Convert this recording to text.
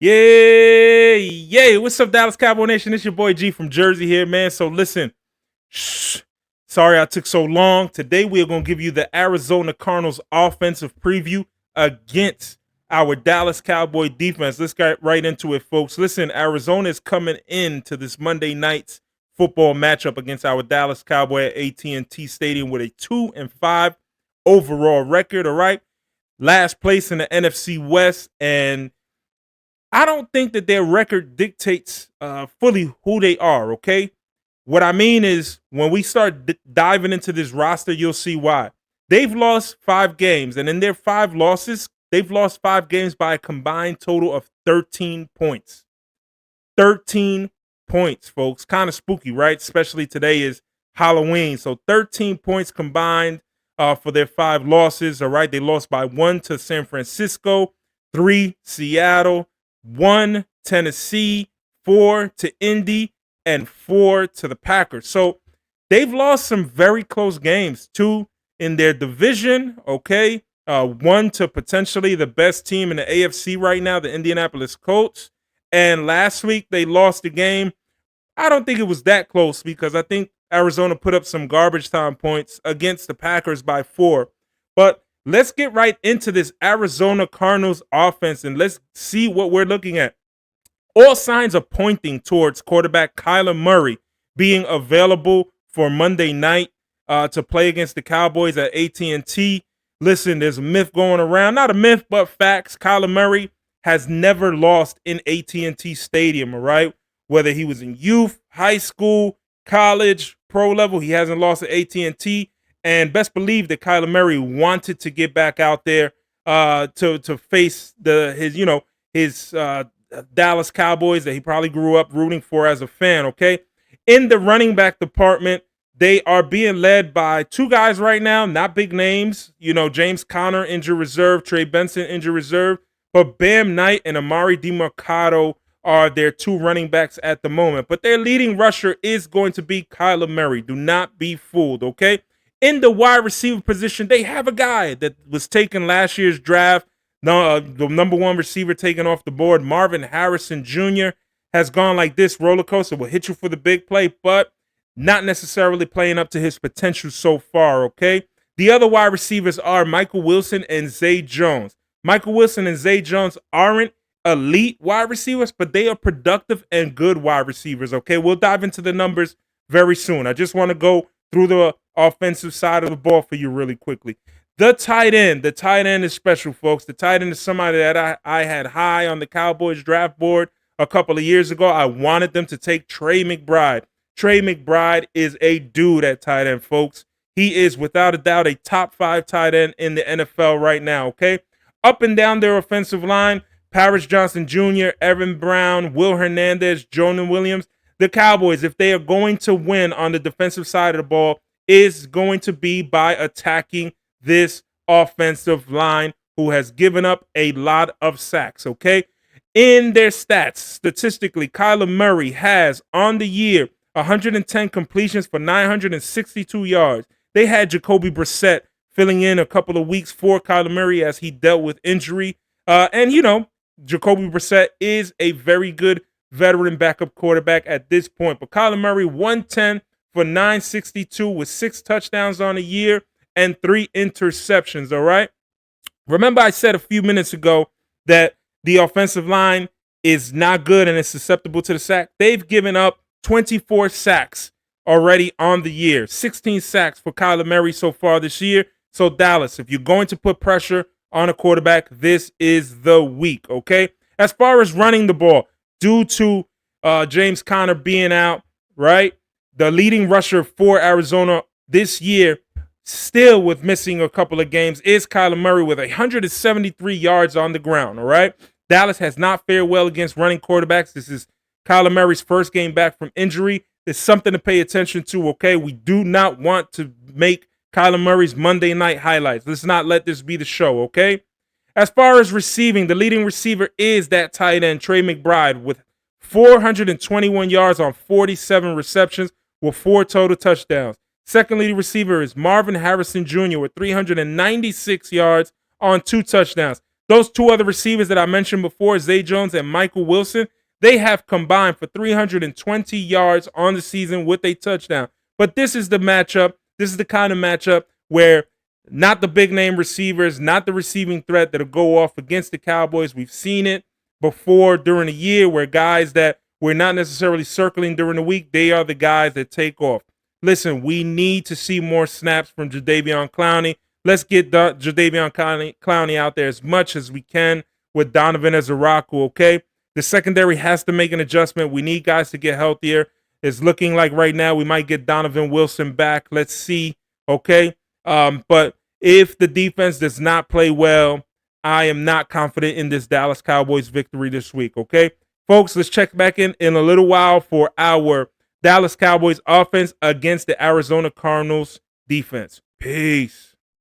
Yay! Yay! What's up, Dallas Cowboy Nation? It's your boy G from Jersey here, man. So listen, shh. Sorry I took so long. Today we are going to give you the Arizona Cardinals offensive preview against our Dallas Cowboy defense. Let's get right into it, folks. Listen, Arizona is coming into this Monday night's football matchup against our Dallas Cowboy at AT&T Stadium with a 2-5 overall record. All right, last place in the NFC West, and I don't think that their record dictates fully who they are, okay? What I mean is when we start diving into this roster, you'll see why. They've lost 5 games, and in their 5 losses, they've lost 5 games by a combined total of 13 points. 13 points, folks. Kind of spooky, right? Especially today is Halloween. So 13 points combined for their 5 losses, all right? They lost by 1 to San Francisco, 3 Seattle, 1 Tennessee, 4 to Indy, and 4 to the Packers. So they've lost some very close games. 2 in their division, okay? 1 to potentially the best team in the AFC right now, the Indianapolis Colts. And last week they lost the game. I don't think it was that close because I think Arizona put up some garbage time points against the Packers by 4. But let's get right into this Arizona Cardinals offense and let's see what we're looking at. All signs are pointing towards quarterback Kyler Murray being available for Monday night to play against the Cowboys at AT&T. Listen, there's a myth going around. Not a myth, but facts. Kyler Murray has never lost in AT&T Stadium, all right? Whether he was in youth, high school, college, pro level, he hasn't lost at AT&T. And best believe that Kyler Murray wanted to get back out there to face his Dallas Cowboys that he probably grew up rooting for as a fan. Okay, in the running back department, they are being led by 2 guys right now, not big names. You know, James Conner injured reserve, Trey Benson injured reserve, but Bam Knight and Amari DeMarcado are their 2 running backs at the moment. But their leading rusher is going to be Kyler Murray. Do not be fooled. Okay. In the wide receiver position, they have a guy that was taken last year's draft. The number 1 receiver taken off the board, Marvin Harrison Jr., has gone like this roller coaster. Will hit you for the big play, but not necessarily playing up to his potential so far, okay? The other wide receivers are Michael Wilson and Zay Jones. Michael Wilson and Zay Jones aren't elite wide receivers, but they are productive and good wide receivers, okay? We'll dive into the numbers very soon. I just want to go through the offensive side of the ball for you really quickly. The tight end is special, folks. The tight end is somebody that I had high on the Cowboys draft board a couple of years ago. I wanted them to take Trey McBride. Trey McBride is a dude at tight end, folks. He is without a doubt a top 5 tight end in the NFL right now, okay? Up and down their offensive line, Paris Johnson Jr., Evan Brown, Will Hernandez, Jonah Williams. The Cowboys, if they are going to win on the defensive side of the ball, is going to be by attacking this offensive line who has given up a lot of sacks, okay? In their stats, statistically, Kyler Murray has on the year 110 completions for 962 yards. They had Jacoby Brissett filling in a couple of weeks for Kyler Murray as he dealt with injury. And, you know, Jacoby Brissett is a very good veteran backup quarterback at this point. But Kyler Murray, 110 for 962 with 6 touchdowns on the year and 3 interceptions, all right? Remember I said a few minutes ago that the offensive line is not good and is susceptible to the sack. They've given up 24 sacks already on the year. 16 sacks for Kyler Murray so far this year. So Dallas, if you're going to put pressure on a quarterback, this is the week, okay? As far as running the ball, due to James Conner being out, right? The leading rusher for Arizona this year, still with missing a couple of games, is Kyler Murray with 173 yards on the ground, all right? Dallas has not fared well against running quarterbacks. This is Kyler Murray's first game back from injury. There's something to pay attention to, okay? We do not want to make Kyler Murray's Monday night highlights. Let's not let this be the show, okay? As far as receiving, the leading receiver is that tight end, Trey McBride, with 421 yards on 47 receptions with 4 total touchdowns. Second leading receiver is Marvin Harrison Jr. with 396 yards on 2 touchdowns. Those two other receivers that I mentioned before, Zay Jones and Michael Wilson, they have combined for 320 yards on the season with a touchdown. But this is the matchup. This is the kind of matchup where not the big name receivers, not the receiving threat that'll go off against the Cowboys. We've seen it before during the year where guys that we're not necessarily circling during the week, they are the guys that take off. Listen, we need to see more snaps from Jadeveon Clowney. Let's get Jadeveon Clowney out there as much as we can with Donovan Ezaraku, okay? The secondary has to make an adjustment. We need guys to get healthier. It's looking like right now we might get Donovan Wilson back. Let's see, okay? But if the defense does not play well, I am not confident in this Dallas Cowboys victory this week, okay? Folks, let's check back in a little while for our Dallas Cowboys offense against the Arizona Cardinals defense. Peace.